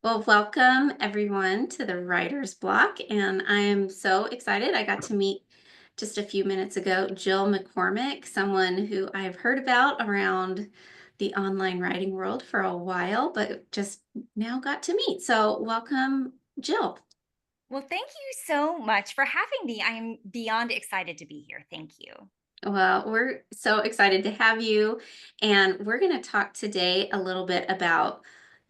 Well, welcome everyone to the Writer's Block, and I am so excited. I got to meet just a few minutes ago Jill McCormick, someone who I've heard about around the online writing world for a while, but just now got to meet. So, welcome, Jill. Well, thank you so much for having me. I'm beyond excited to be here. Thank you. Well, we're so excited to have you. And we're going to talk today a little bit about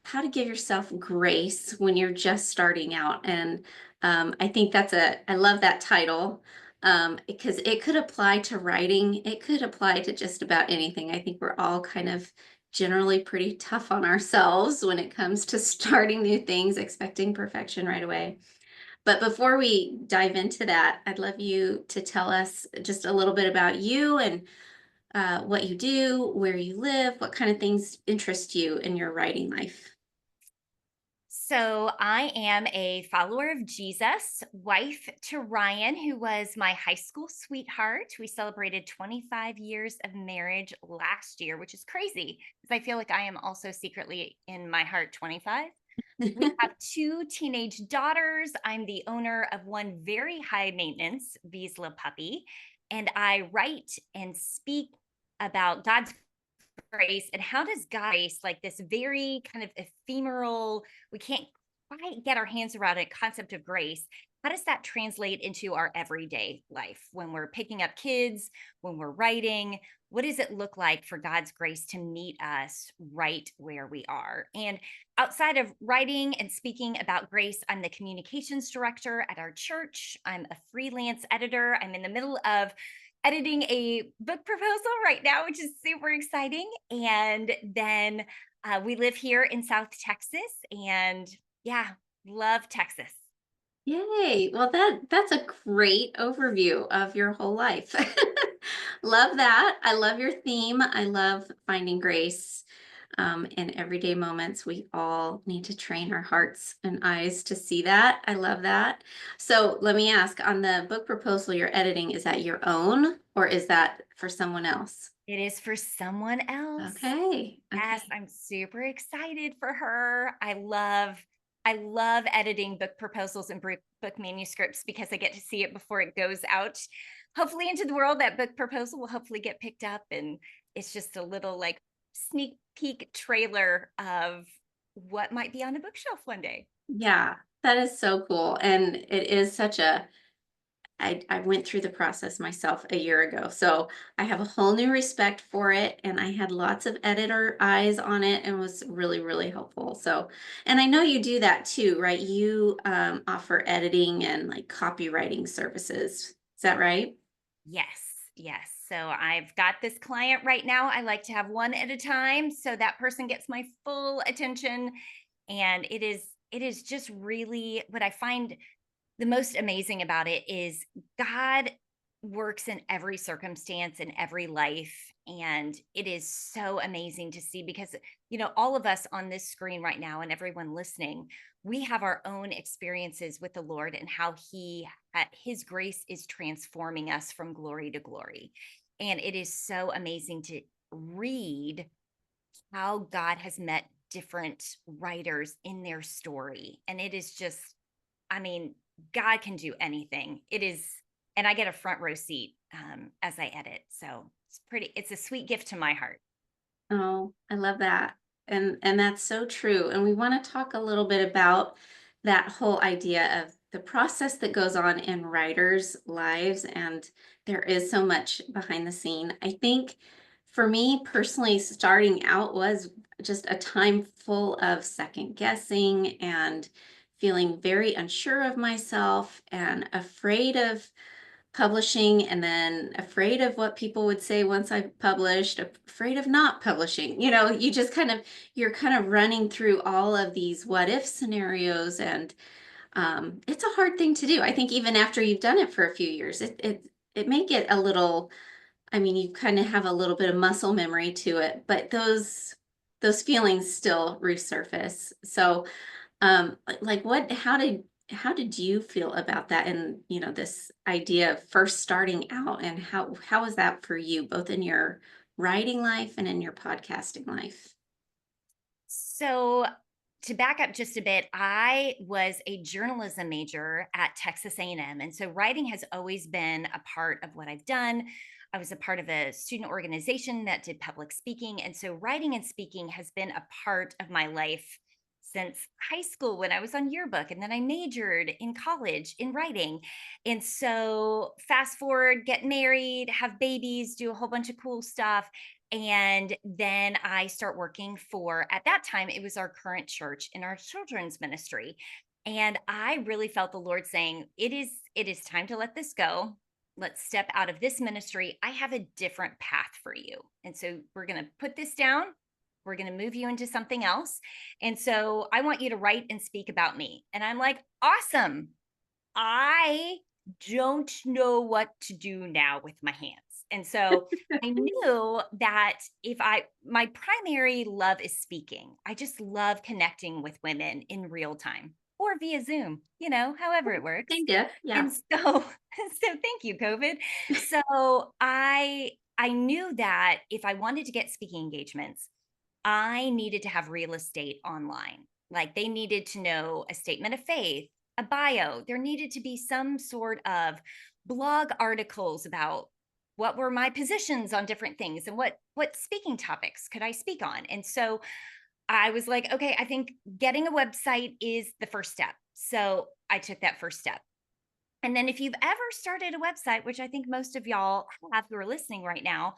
how to give yourself grace when you're just starting out. And I think I love that title because it could apply to writing, it could apply to just about anything. I think we're all kind of generally pretty tough on ourselves when it comes to starting new things, expecting perfection right away. But before we dive into that, I'd love you to tell us just a little bit about you and what you do, where you live, what kind of things interest you in your writing life. So, I am a follower of Jesus, wife to Ryan, who was my high school sweetheart. We celebrated 25 years of marriage last year, which is crazy because I feel like I am also secretly in my heart 25. We have two teenage daughters. I'm the owner of one very high maintenance Vizsla puppy, and I write and speak about God's grace and how does grace, like this very kind of ephemeral, we can't quite get our hands around it concept of grace, how does that translate into our everyday life when we're picking up kids, when we're writing? What does it look like for God's grace to meet us right where we are? And outside of writing and speaking about grace, I'm the communications director at our church. I'm a freelance editor. I'm in the middle of editing a book proposal right now, which is super exciting. And then we live here in South Texas, and yeah, love Texas. Yay. Well, that's a great overview of your whole life. Love that. I love your theme. I love finding grace in everyday moments. We all need to train our hearts and eyes to see that. I love that. So let me ask, on the book proposal you're editing, is that your own or is that for someone else? It is for someone else. Okay. Yes, Okay. I'm super excited for her. I love editing book proposals and book manuscripts because I get to see it before it goes out. Hopefully into the world, that book proposal will hopefully get picked up, and it's just a little like sneak peek trailer of what might be on a bookshelf one day. Yeah, that is so cool. And it is such a I went through the process myself a year ago. So I have a whole new respect for it. And I had lots of editor eyes on it and was really, really helpful. So, and I know you do that too, right? You offer editing and like copywriting services. Is that right? Yes, yes. So I've got this client right now. I like to have one at a time so that person gets my full attention, and it is just really what I find the most amazing about it is God works in every circumstance in every life, and it is so amazing to see because all of us on this screen right now and everyone listening, we have our own experiences with the Lord and how his grace is transforming us from glory to glory. And it is so amazing to read how God has met different writers in their story. And it is just, I mean, God can do anything. It is, and I get a front row seat as I edit. So it's a sweet gift to my heart. Oh, I love that. And that's so true. And we want to talk a little bit about that whole idea of the process that goes on in writers' lives. And there is so much behind the scene. I think for me personally, starting out was just a time full of second guessing and feeling very unsure of myself and afraid of publishing and then afraid of what people would say once I published, afraid of not publishing. You just you're kind of running through all of these what if scenarios, and it's a hard thing to do. I think even after you've done it for a few years, it may get a little. I mean, you kind of have a little bit of muscle memory to it, but those feelings still resurface. So like how did you feel about that and this idea of first starting out, and how was that for you both in your writing life and in your podcasting life? So to back up just a bit, I was a journalism major at Texas A&M, and so writing has always been a part of what I've done. I was a part of a student organization that did public speaking, and so writing and speaking has been a part of my life since high school when I was on yearbook, and then I majored in college in writing. And so fast forward, get married, have babies, do a whole bunch of cool stuff. And then I start working for, at that time, it was our current church in our children's ministry. And I really felt the Lord saying, it is time to let this go. Let's step out of this ministry. I have a different path for you. And so we're going to put this down. We're going to move you into something else. And so I want you to write and speak about me. And I'm like, awesome. I don't know what to do now with my hands. And so I knew that my primary love is speaking. I just love connecting with women in real time or via Zoom, however it works. Kind of, And yeah. so, so thank you, COVID. So I knew that if I wanted to get speaking engagements, I needed to have real estate online. Like they needed to know a statement of faith, a bio. There needed to be some sort of blog articles about what were my positions on different things and what speaking topics could I speak on. And so I was like, okay, I think getting a website is the first step. So I took that first step. And then if you've ever started a website, which I think most of y'all have who are listening right now,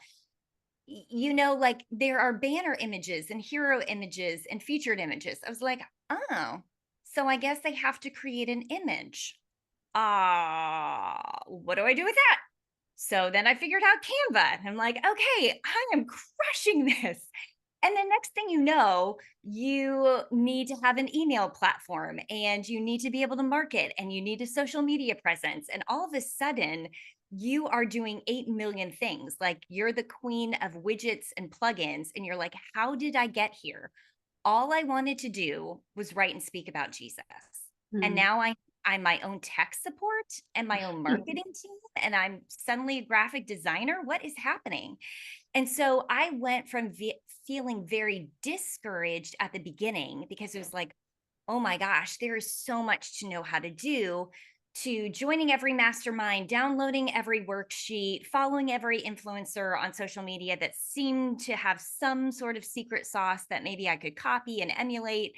like there are banner images and hero images and featured images. I was like, oh, so I guess they have to create an image. What do I do with that? So then I figured out Canva. I'm like, okay, I am crushing this. And then next thing you know, you need to have an email platform and you need to be able to market and you need a social media presence. And all of a sudden, you are doing 8 million things. Like you're the queen of widgets and plugins. And you're like, how did I get here? All I wanted to do was write and speak about Jesus. And Mm. now I'm my own tech support and my own marketing team, and I'm suddenly a graphic designer. What is happening? And so I went from feeling very discouraged at the beginning because it was like, oh my gosh, there is so much to know how to do, to joining every mastermind, downloading every worksheet, following every influencer on social media that seemed to have some sort of secret sauce that maybe I could copy and emulate.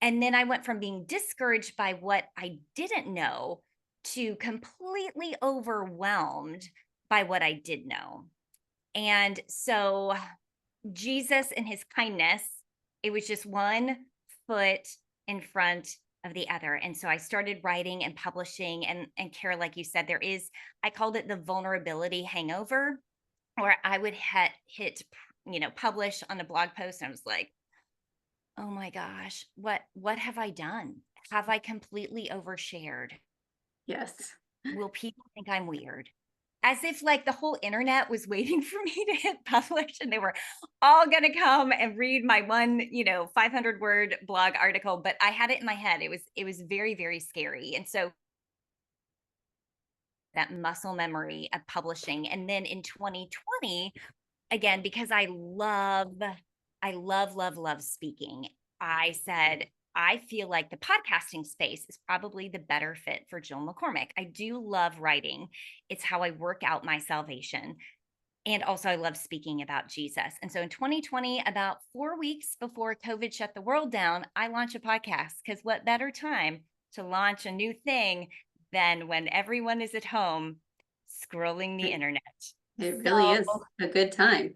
And then I went from being discouraged by what I didn't know to completely overwhelmed by what I did know. And so Jesus and his kindness, it was just one foot in front of the other. And so I started writing and publishing. And Kara, like you said, I called it the vulnerability hangover, where I would hit, publish on a blog post. And I was like, oh my gosh, what have I done? Have I completely overshared? Yes. Will people think I'm weird? As if like the whole internet was waiting for me to hit publish and they were all going to come and read my one, 500 word blog article, but I had it in my head. It was very, very scary. And so that muscle memory of publishing. And then in 2020, again, because I love speaking, I said, I feel like the podcasting space is probably the better fit for Jill McCormick. I do love writing. It's how I work out my salvation. And also, I love speaking about Jesus. And so in 2020, about 4 weeks before COVID shut the world down, I launched a podcast because what better time to launch a new thing than when everyone is at home scrolling the It internet? it really So is a good time.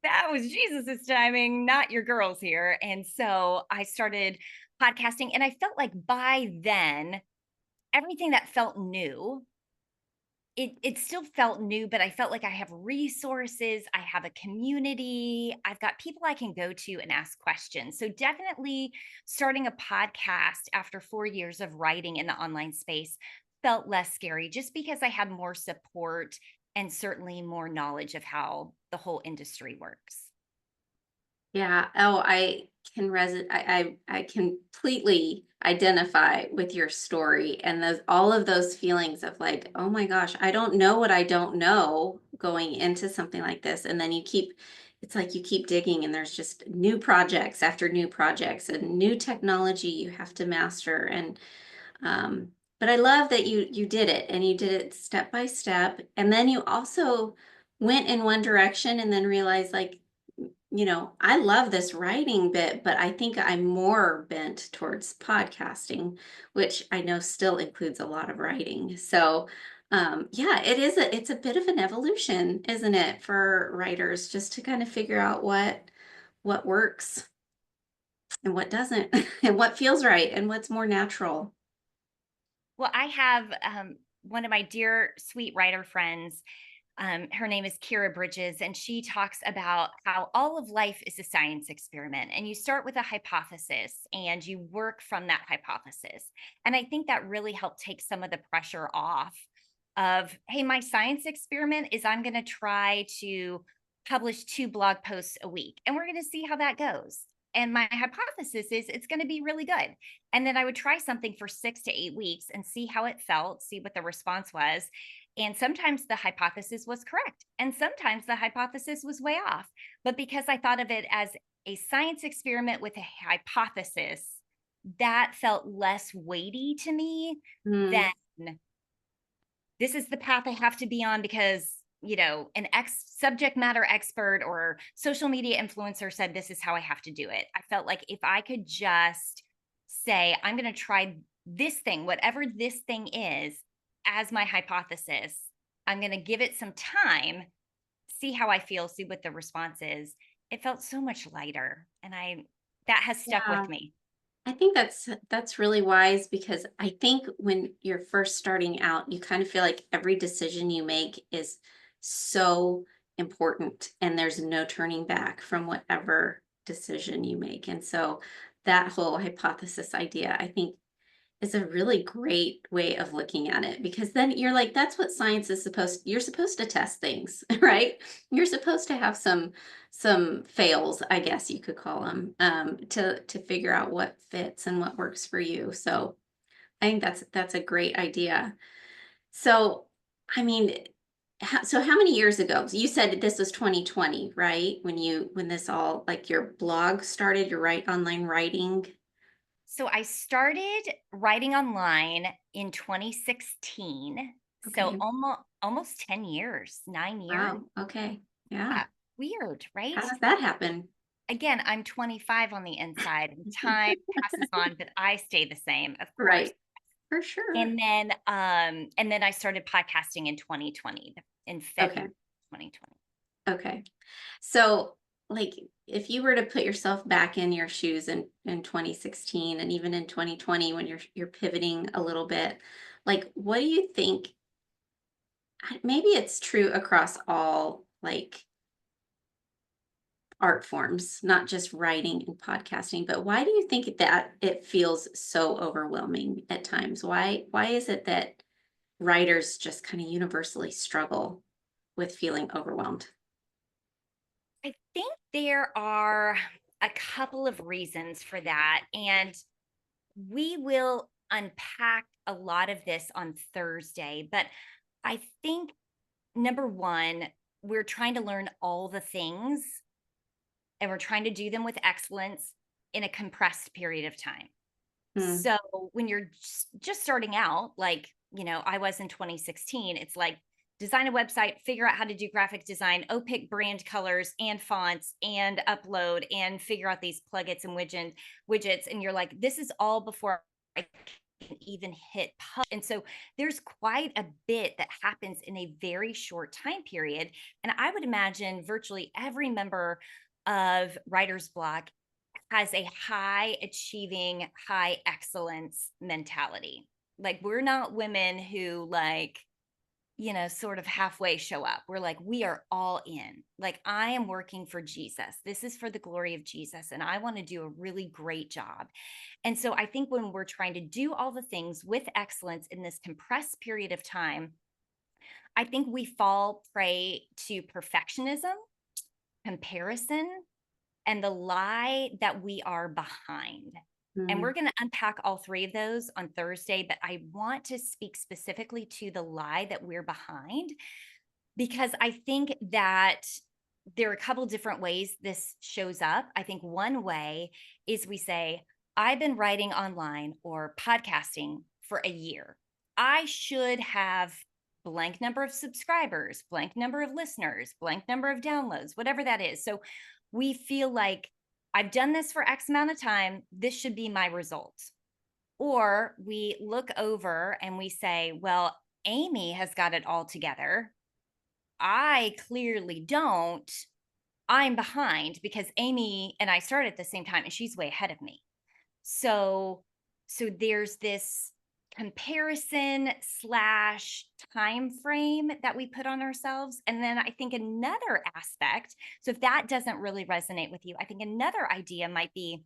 that was Jesus's timing, not your girls here. And so I started podcasting, and I felt like by then, everything that felt new, it still felt new, but I felt like I have resources, I have a community, I've got people I can go to and ask questions. So definitely starting a podcast after 4 years of writing in the online space felt less scary just because I had more support and certainly more knowledge of how the whole industry works. Yeah. Oh, I completely identify with your story and those all of those feelings of like, oh my gosh, I don't know what I don't know going into something like this. And then you keep it's like you keep digging and there's just new projects after new projects and new technology you have to master. And um, but I love that you did it and you did it step by step. And then you also went in one direction and then realized like, I love this writing bit, but I think I'm more bent towards podcasting, which I know still includes a lot of writing. So yeah, it's a bit of an evolution, isn't it, for writers just to kind of figure out what works and what doesn't and what feels right and what's more natural. Well, I have one of my dear sweet writer friends. Her name is Kira Bridges, and she talks about how all of life is a science experiment. And you start with a hypothesis and you work from that hypothesis. And I think that really helped take some of the pressure off of, hey, my science experiment is I'm going to try to publish 2 blog posts a week, and we're going to see how that goes. And my hypothesis is it's going to be really good. And then I would try something for 6 to 8 weeks and see how it felt, see what the response was. And sometimes the hypothesis was correct, and sometimes the hypothesis was way off. But because I thought of it as a science experiment with a hypothesis, that felt less weighty to me than Mm, this is the path I have to be on because, an subject matter expert or social media influencer said this is how I have to do it. I felt like if I could just say, I'm going to try this thing, whatever this thing is, as my hypothesis, I'm going to give it some time, see how I feel, see what the response is. It felt so much lighter. And that has stuck yeah. with me. I think that's really wise because I think when you're first starting out, you kind of feel like every decision you make is so important and there's no turning back from whatever decision you make. And so that whole hypothesis idea, I think is a really great way of looking at it because then you're like, that's what science is you're supposed to test things, right? You're supposed to have some fails, I guess you could call them, to figure out what fits and what works for you. So I think that's a great idea. So I mean, so how many years ago? So you said this was 2020, right? When this all like your blog started, your online writing. So I started writing online in 2016. So Okay. almost 10 years, 9 years. Wow. Okay. Yeah. Weird, right? How does that happen? Again, I'm 25 on the inside and time passes on, but I stay the same, of course. Right, for sure. And then I started podcasting in 2020, in Okay, February 2020. okay. So, like, if you were to put yourself back in your shoes in 2016 and even in 2020 when you're pivoting a little bit, like, what do you think maybe it's true across all, like, art forms, not just writing and podcasting, but why do you think that it feels so overwhelming at times? Why is it that writers just kind of universally struggle with feeling overwhelmed? I think there are a couple of reasons for that. And we will unpack a lot of this on Thursday. But I think number one, we're trying to learn all the things and we're trying to do them with excellence in a compressed period of time. Hmm. So when you're just starting out, like, I was in 2016, it's like design a website, figure out how to do graphic design, pick brand colors and fonts and upload and figure out these plugins and widgets. And you're like, this is all before I can even hit publish. And so there's quite a bit that happens in a very short time period. And I would imagine virtually every member of writer's block has a high achieving, high excellence mentality. Like we're not women who sort of halfway show up. We're like, we are all in. Like I am working for Jesus. This is for the glory of Jesus. And I want to do a really great job. And so I think when we're trying to do all the things with excellence in this compressed period of time, I think we fall prey to perfectionism, comparison, and the lie that we are behind. And Hmm. we're going to unpack all three of those on Thursday, but I want to speak specifically to the lie that we're behind because I think that there are a couple different ways this shows up. I think one way is we say, I've been writing online or podcasting for a year. I should have blank number of subscribers, blank number of listeners, blank number of downloads, whatever that is. So we feel like I've done this for X amount of time. This should be my result. Or we look over and we say, well, Amy has got it all together. I clearly don't. I'm behind because Amy and I started at the same time and she's way ahead of me. So there's this comparison slash time frame that we put on ourselves. And then I think another aspect, so if that doesn't really resonate with you, I think another idea might be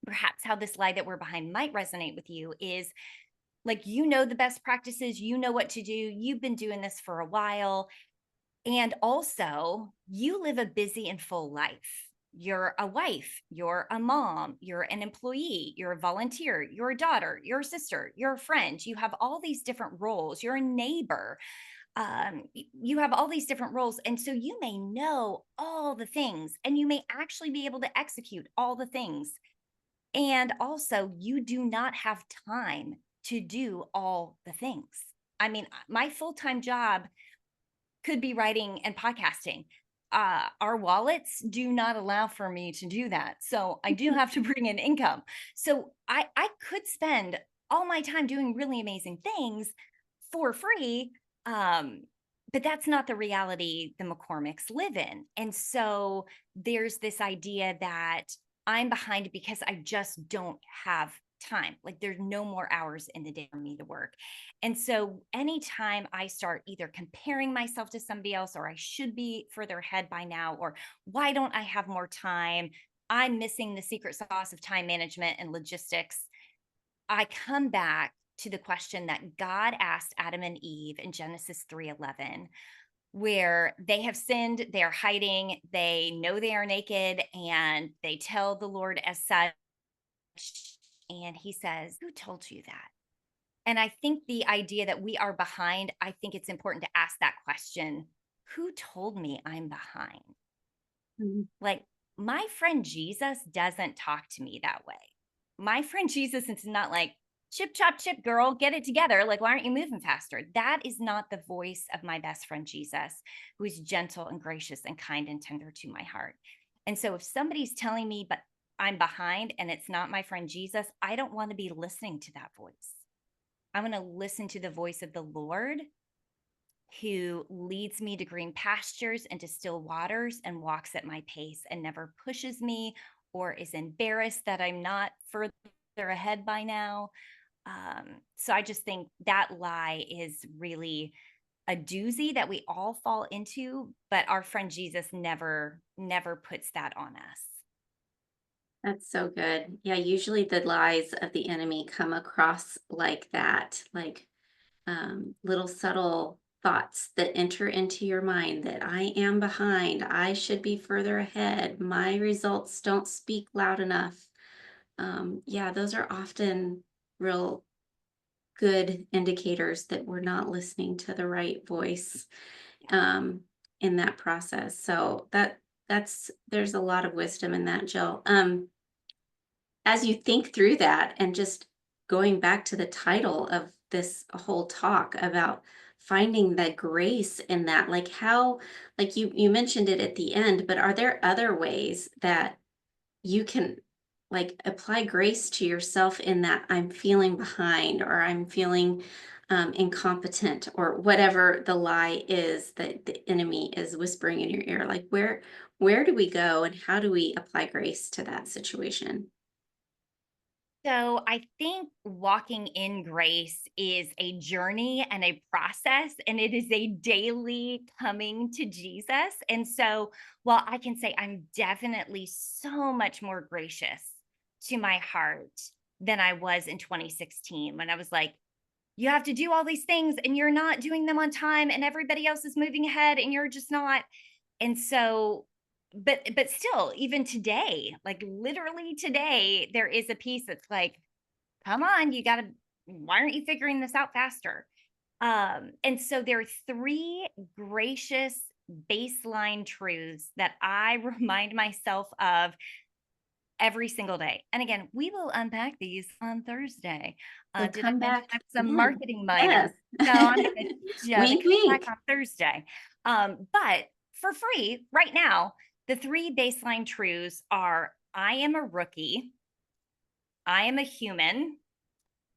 perhaps how this lie that we're behind might resonate with you is like, you know, the best practices, you know what to do, you've been doing this for a while. And also, you live a busy and full life. You're a wife, you're a mom, you're an employee, you're a volunteer, you're a daughter, you're a sister, you're a friend. You have all these different roles. You're a neighbor. You have all these different roles. And so you may know all the things and you may actually be able to execute all the things. And also, you do not have time to do all the things. I mean, my full time job could be writing and podcasting. Our wallets do not allow for me to do that. So I do have to bring in income. So I could spend all my time doing really amazing things for free. But that's not the reality the McCormicks live in. And so there's this idea that I'm behind because I just don't have time. Like there's no more hours in the day for me to work. And so anytime I start either comparing myself to somebody else, or I should be further ahead by now, or why don't I have more time? I'm missing the secret sauce of time management and logistics. I come back to the question that God asked Adam and Eve in Genesis 3:11, where they have sinned, they are hiding, they know they are naked, and they tell the Lord as such. And he says, who told you that? And I think the idea that we are behind, I think it's important to ask that question. Who told me I'm behind? Mhm. Like, my friend Jesus doesn't talk to me that way. My friend Jesus is not like, chip, chop, chip, girl, get it together. Like, why aren't you moving faster? That is not the voice of my best friend Jesus, who is gentle and gracious and kind and tender to my heart. And so if somebody's telling me, but I'm behind and it's not my friend Jesus, I don't want to be listening to that voice. I'm going to listen to the voice of the Lord, who leads me to green pastures and to still waters and walks at my pace and never pushes me or is embarrassed that I'm not further ahead by now. So I just think that lie is really a doozy that we all fall into, but our friend Jesus never puts that on us. That's so good. Yeah, usually the lies of the enemy come across like that, like little subtle thoughts that enter into your mind that I am behind, I should be further ahead, my results don't speak loud enough. Yeah, those are often real good indicators that we're not listening to the right voice um, in that process. So that's there's a lot of wisdom in that, Jill. As you think through that and just going back to the title of this whole talk about finding the grace in that, like how, like you mentioned it at the end, but are there other ways that you can like apply grace to yourself in that I'm feeling behind or I'm feeling incompetent or whatever the lie is that the enemy is whispering in your ear? Like where do we go and how do we apply grace to that situation? So I think walking in grace is a journey and a process, and it is a daily coming to Jesus. And so while I can say I'm definitely so much more gracious to my heart than I was in 2016, when I was like, you have to do all these things and you're not doing them on time, and everybody else is moving ahead and you're just not. And so but still, even today, like literally today, there is a piece that's like, come on, you gotta, why aren't you figuring this out faster? And so there are three gracious baseline truths that I remind myself of every single day. And again, we will unpack these on Thursday. So Did I come mention back. I was a Yeah. marketing minor? Yes. So I'm going to teach you to Wink, come back wink. on Thursday. But for free right now, the three baseline truths are: I am a rookie, I am a human,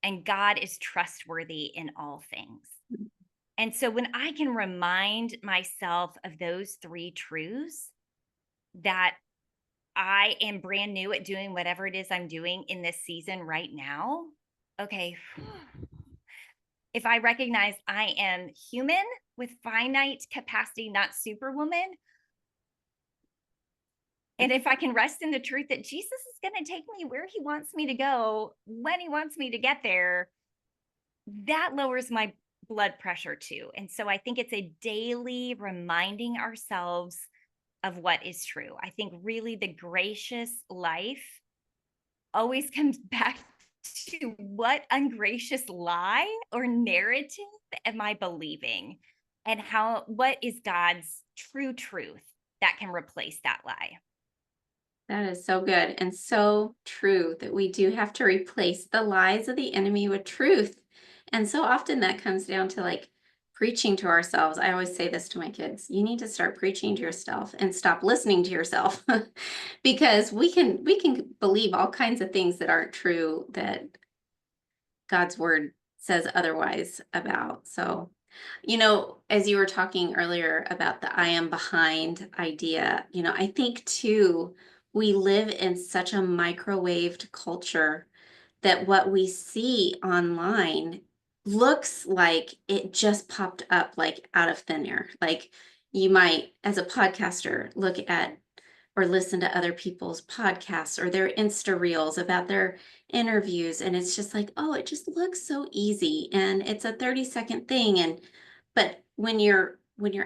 and God is trustworthy in all things. And so when I can remind myself of those three truths, that I am brand new at doing whatever it is I'm doing in this season right now. Okay. If I recognize I am human with finite capacity, not superwoman, and if I can rest in the truth that Jesus is going to take me where he wants me to go, when he wants me to get there, that lowers my blood pressure too. And so I think it's a daily reminding ourselves of what is true. I think really the gracious life always comes back to what ungracious lie or narrative am I believing? And what is God's true truth that can replace that lie? That is so good and so true that we do have to replace the lies of the enemy with truth. And so often that comes down to like preaching to ourselves. I always say this to my kids. You need to start preaching to yourself and stop listening to yourself because we can believe all kinds of things that aren't true that God's word says otherwise about. So, as you were talking earlier about the I am behind idea, I think too, we live in such a microwaved culture that what we see online looks like it just popped up like out of thin air. Like you might, as a podcaster, look at or listen to other people's podcasts or their Insta reels about their interviews. And it's just like, oh, it just looks so easy. And it's a 30-second thing. But when you're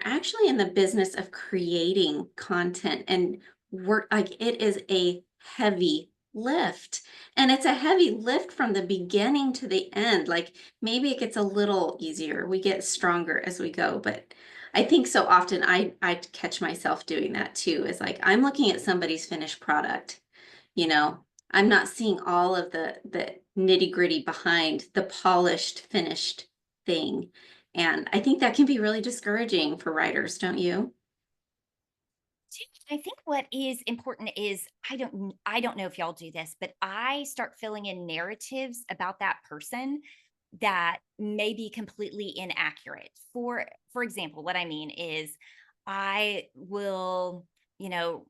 actually in the business of creating content and work, like it is a heavy lift. And it's a heavy lift from the beginning to the end. Like maybe it gets a little easier. We get stronger as we go, but I think so often I catch myself doing that too. Is like I'm looking at somebody's finished product, you know. I'm not seeing all of the nitty-gritty behind the polished finished thing. And I think that can be really discouraging for writers, don't you? I think what is important is I don't know if y'all do this, but I start filling in narratives about that person that may be completely inaccurate. For example, what I mean is I will, you know,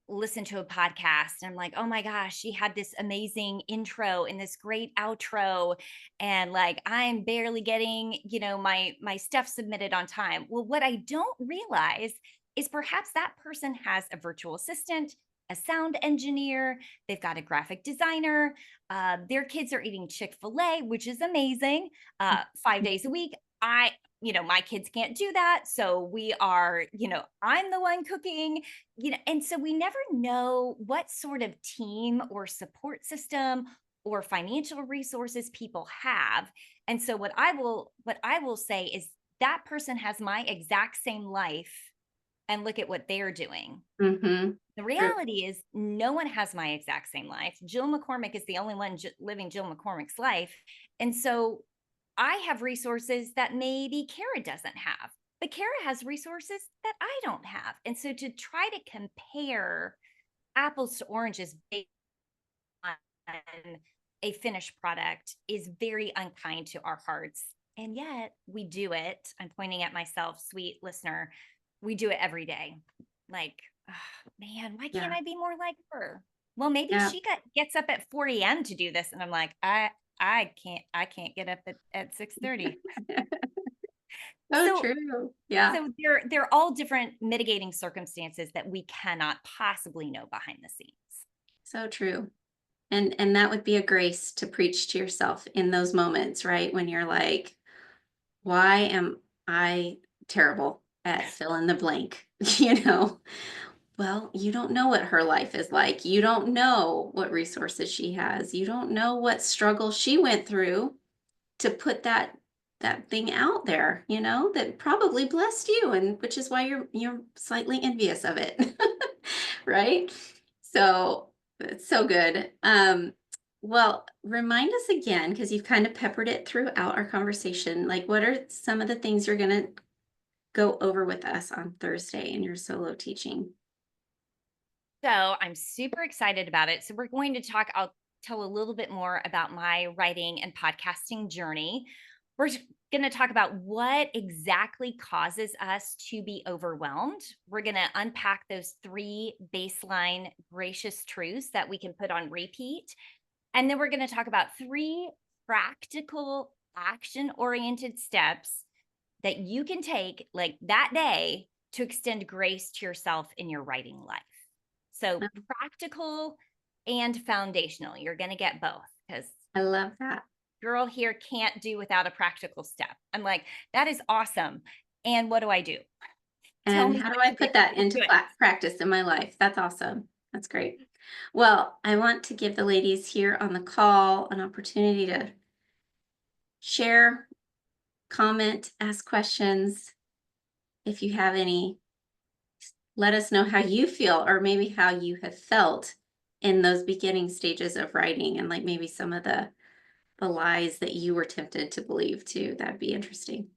listen to a podcast and I'm like, "Oh my gosh, she had this amazing intro and this great outro and like I'm barely getting, my stuff submitted on time." Well, what I don't realize is perhaps that person has a virtual assistant, a sound engineer, they've got a graphic designer, their kids are eating Chick-fil-A, which is amazing, 5 days a week. My kids can't do that. So we are, I'm the one cooking, and so we never know what sort of team or support system or financial resources people have. And so what I will say is that person has my exact same life and look at what they're doing. Mm-hmm. The True. reality is no one has my exact same life. Jill McCormick is the only one living Jill McCormick's life. And so I have resources that maybe Kara doesn't have, but Kara has resources that I don't have. And so to try to compare apples to oranges based on a finished product is very unkind to our hearts. And yet we do it. I'm pointing at myself, sweet listener. We do it every day. Like, oh, man, why can't Yeah. I be more like her? Well, maybe Yeah. she gets up at 4 a.m. to do this. And I'm like, I can't get up at 6:30. So So true. Yeah. so they're all different mitigating circumstances that we cannot possibly know behind the scenes. So true. And that would be a grace to preach to yourself in those moments, right? When you're like, why am I terrible at fill in the blank? You know? Well, you don't know what her life is like. You don't know what resources she has. You don't know what struggle she went through to put that that thing out there, that probably blessed you, and which is why you're slightly envious of it. Right? So it's so good. Well, remind us again, because you've kind of peppered it throughout our conversation. Like, what are some of the things you're going to go over with us on Thursday in your solo teaching? So I'm super excited about it. So we're going to talk, I'll tell a little bit more about my writing and podcasting journey. We're going to talk about what exactly causes us to be overwhelmed. We're going to unpack those 3 baseline gracious truths that we can put on repeat. And then we're going to talk about 3 practical action-oriented steps that you can take like that day to extend grace to yourself in your writing life. So practical and foundational. You're going to get both because I love that. girl here can't do without a practical step. I'm like, that is awesome. And what do I do? Tell And me how do what I to do. put that Let's into do it. practice in my life? That's awesome. That's great. Well, I want to give the ladies here on the call an opportunity to share, comment, ask questions. If you have any, let us know how you feel, or maybe how you have felt in those beginning stages of writing, and like maybe some of the lies that you were tempted to believe too. That'd be interesting.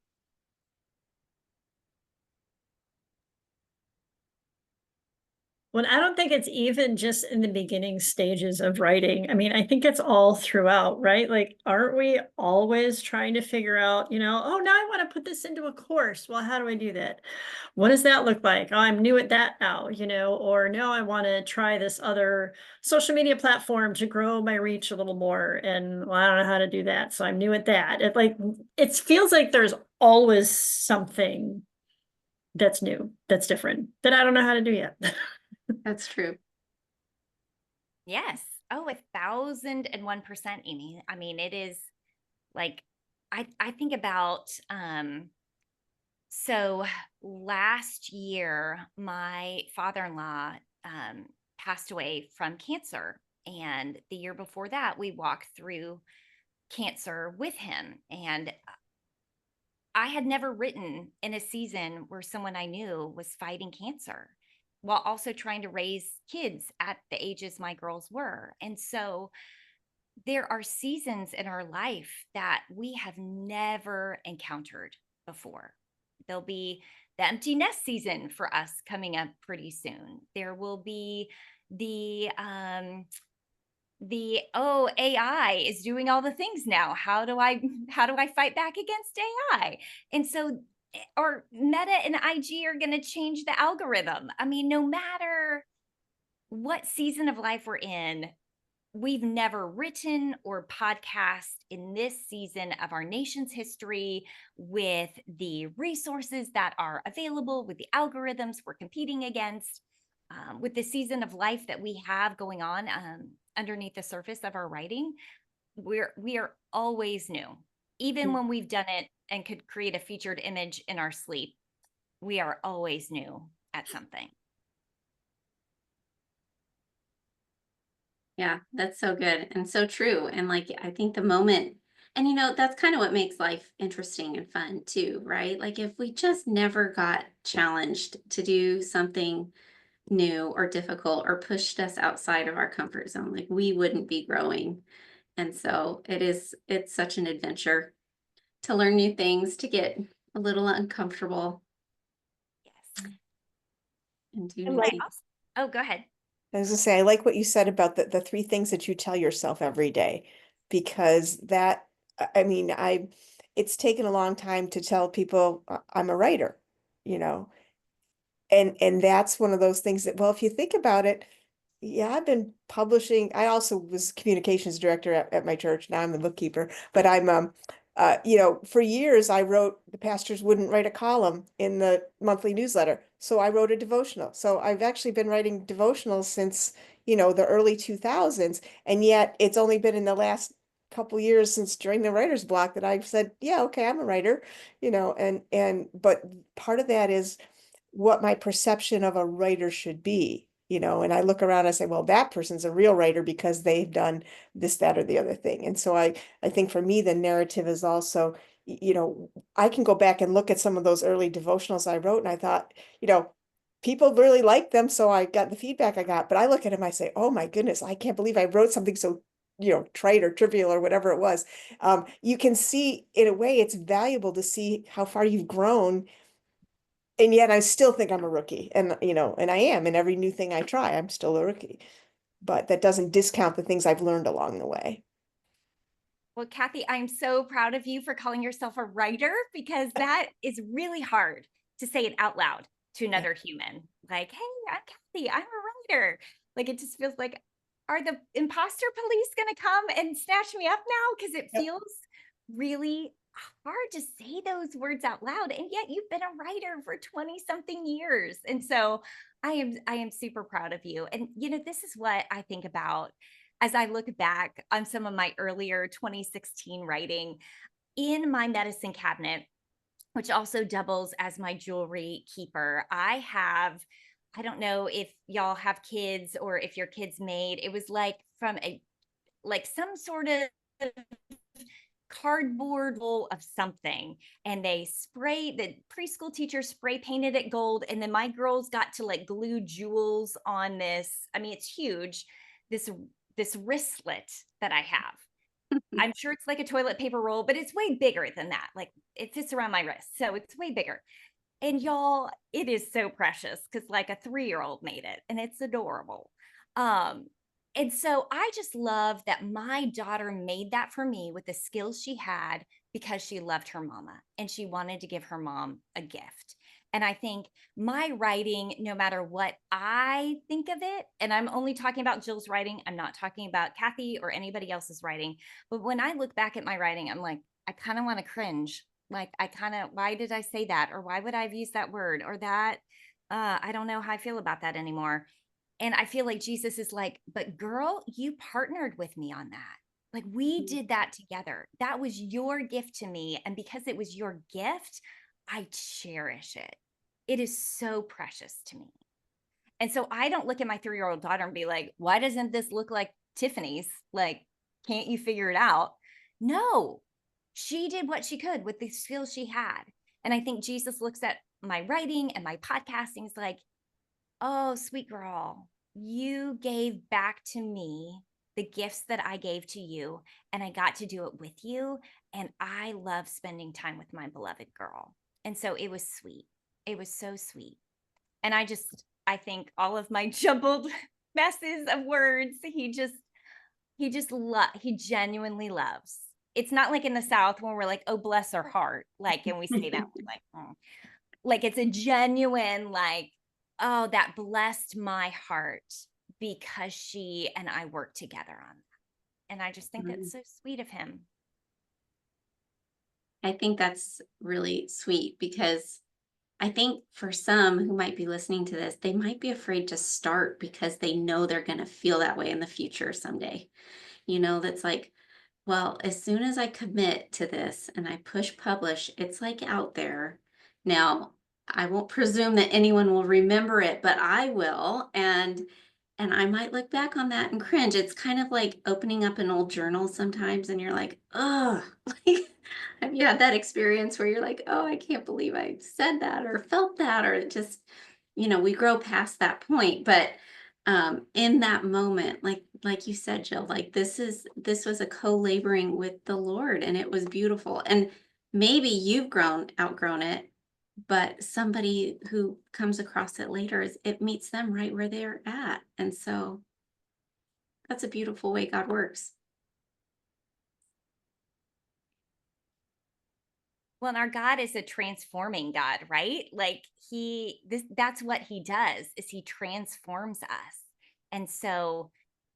Well, I don't think it's even just in the beginning stages of writing. I mean, I think it's all throughout, right? Like, aren't we always trying to figure out, oh, now I want to put this into a course. Well, how do I do that? What does that look like? Oh, I'm new at that now, or no, I want to try this other social media platform to grow my reach a little more. And well, I don't know how to do that. So I'm new at that. It feels like there's always something that's new, that's different, that I don't know how to do yet. That's true. Yes. Oh, 1,001%, Amy. I mean, it is like, I think about, so last year, my father-in-law passed away from cancer. And the year before that, we walked through cancer with him. And I had never written in a season where someone I knew was fighting cancer while also trying to raise kids at the ages my girls were. And so there are seasons in our life that we have never encountered before. There'll be the empty nest season for us coming up pretty soon. There will be the AI is doing all the things now. How do I fight back against AI? And so, or Meta and IG are going to change the algorithm. I mean, no matter what season of life we're in, we've never written or podcast in this season of our nation's history with the resources that are available, with the algorithms we're competing against, with the season of life that we have going on underneath the surface of our writing. We are always new, even when we've done it and could create a featured image in our sleep. We are always new at something. Yeah, that's so good and so true. And like, I think the moment, and that's kind of what makes life interesting and fun too, right? Like, if we just never got challenged to do something new or difficult or pushed us outside of our comfort zone, like we wouldn't be growing. And so it's such an adventure to learn new things, to get a little uncomfortable Yes. and do I new like, things. Oh, go ahead. I was gonna say, I like what you said about the 3 things that you tell yourself every day, because that, I mean, it's taken a long time to tell people I'm a writer, you know, and that's one of those things that, well, if you think about it, yeah, I've been publishing. I also was communications director at my church. Now I'm the bookkeeper, but I'm, for years I wrote, the pastors wouldn't write a column in the monthly newsletter. So I wrote a devotional. So I've actually been writing devotionals since, the early 2000s. And yet it's only been in the last couple years since during the writer's block that I've said, yeah, okay, I'm a writer, but part of that is what my perception of a writer should be, and I look around and I say, well, that person's a real writer because they've done this, that, or the other thing. And so I think for me, the narrative is also, you know, I can go back and look at some of those early devotionals I wrote, and I thought, you know, people really liked them, so I got the feedback I got. But I look at them, I say, oh my goodness, I can't believe I wrote something so, you know, trite or trivial or whatever it was. You can see, in a way, it's valuable to see how far you've grown. And yet I still think I'm a rookie, and you know, and I am, and every new thing I try, I'm still a rookie. But that doesn't discount the things I've learned along the way. Well, Kathy, I'm so proud of you for calling yourself a writer, because that is really hard to say it out loud to another human. Like, hey, I'm Kathy, I'm a writer. Like, it just feels like, are the imposter police going to come and snatch me up now? Because it Yep. feels really hard to say those words out loud. And yet you've been a writer for 20 something years. And so I am super proud of you. And, you know, this is what I think about as I look back on some of my earlier 2016 writing. In my medicine cabinet, which also doubles as my jewelry keeper, I have, I don't know if y'all have kids or if your kids made, it was like from a, like some sort of cardboard roll of something, and they spray, the preschool teacher spray painted it gold, and then my girls got to like glue jewels on this. I mean, it's huge, this wristlet that I have. I'm sure it's like a toilet paper roll, but it's way bigger than that. Like, it fits around my wrist, so it's way bigger. And y'all, it is so precious because like a 3-year-old made it, and it's adorable. Um, and so I just love that my daughter made that for me with the skills she had, because she loved her mama and she wanted to give her mom a gift. And I think my writing, no matter what I think of it, and I'm only talking about Jill's writing, I'm not talking about Kathy or anybody else's writing, but when I look back at my writing, I'm like, I kind of want to cringe. Like, I kind of, why did I say that? Or why would I have used that word or that? I don't know how I feel about that anymore. And I feel like Jesus is like, but girl, you partnered with me on that. Like, we did that together. That was your gift to me. And because it was your gift, I cherish it. It is so precious to me. And so I don't look at my 3-year-old daughter and be like, why doesn't this look like Tiffany's? Like, can't you figure it out? No, she did what she could with the skills she had. And I think Jesus looks at my writing and my podcasting is like, oh, sweet girl, you gave back to me the gifts that I gave to you, and I got to do it with you. And I love spending time with my beloved girl. And so it was sweet. It was so sweet. And I think all of my jumbled messes of words, he genuinely loves. It's not like in the South when we're like, oh, bless her heart. Like, and we say that, like, oh. Like, it's a genuine, like, oh, that blessed my heart because she and I worked together on that. And I just think that's so sweet of him. I think that's really sweet, because I think for some who might be listening to this, they might be afraid to start because they know they're going to feel that way in the future someday. You know, that's like, well, as soon as I commit to this and I push publish, it's like out there. Now, I won't presume that anyone will remember it, but I will. And I might look back on that and cringe. It's kind of like opening up an old journal sometimes and you're like, oh, like, have you had that experience where you're like, oh, I can't believe I said that or felt that, or it just, we grow past that point. But in that moment, like you said, Jill, like this was a co-laboring with the Lord, and it was beautiful. And maybe you've outgrown it, but somebody who comes across it later, it meets them right where they're at. And so that's a beautiful way God works. Well, and our God is a transforming God, right? Like, that's what he does, is he transforms us. And so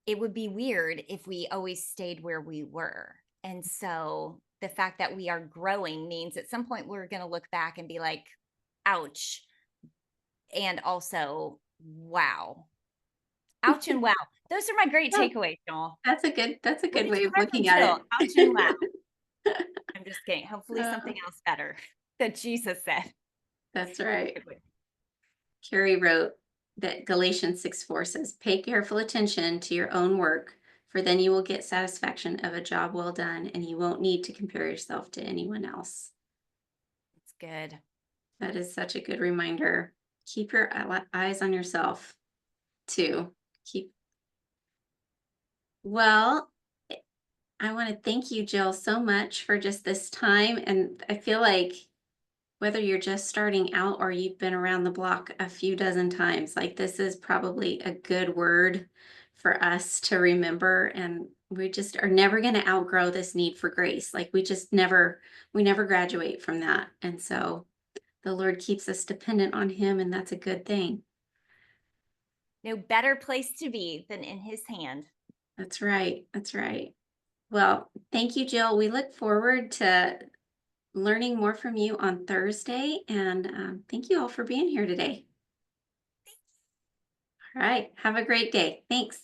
it would be weird if we always stayed where we were. And so the fact that we are growing means at some point we're going to look back and be like, ouch. And also, wow. Ouch and wow. Those are my great takeaways, Joel. That's a good way of Learn from looking at Jill. it. Ouch and wow. I'm just kidding. Hopefully something Uh, else better that Jesus said. That's right. Carrie wrote that Galatians 6:4 says, pay careful attention to your own work, for then you will get satisfaction of a job well done, and you won't need to compare yourself to anyone else. It's good. That is such a good reminder. Keep your eyes on yourself too. Well, I want to thank you, Jill, so much for just this time. And I feel like whether you're just starting out or you've been around the block a few dozen times, like this is probably a good word for us to remember. And we just are never going to outgrow this need for grace. Like we never graduate from that. And so the Lord keeps us dependent on him, and that's a good thing. No better place to be than in his hand. That's right. That's right. Well, thank you, Jill. We look forward to learning more from you on Thursday, and thank you all for being here today. All right. Have a great day. Thanks.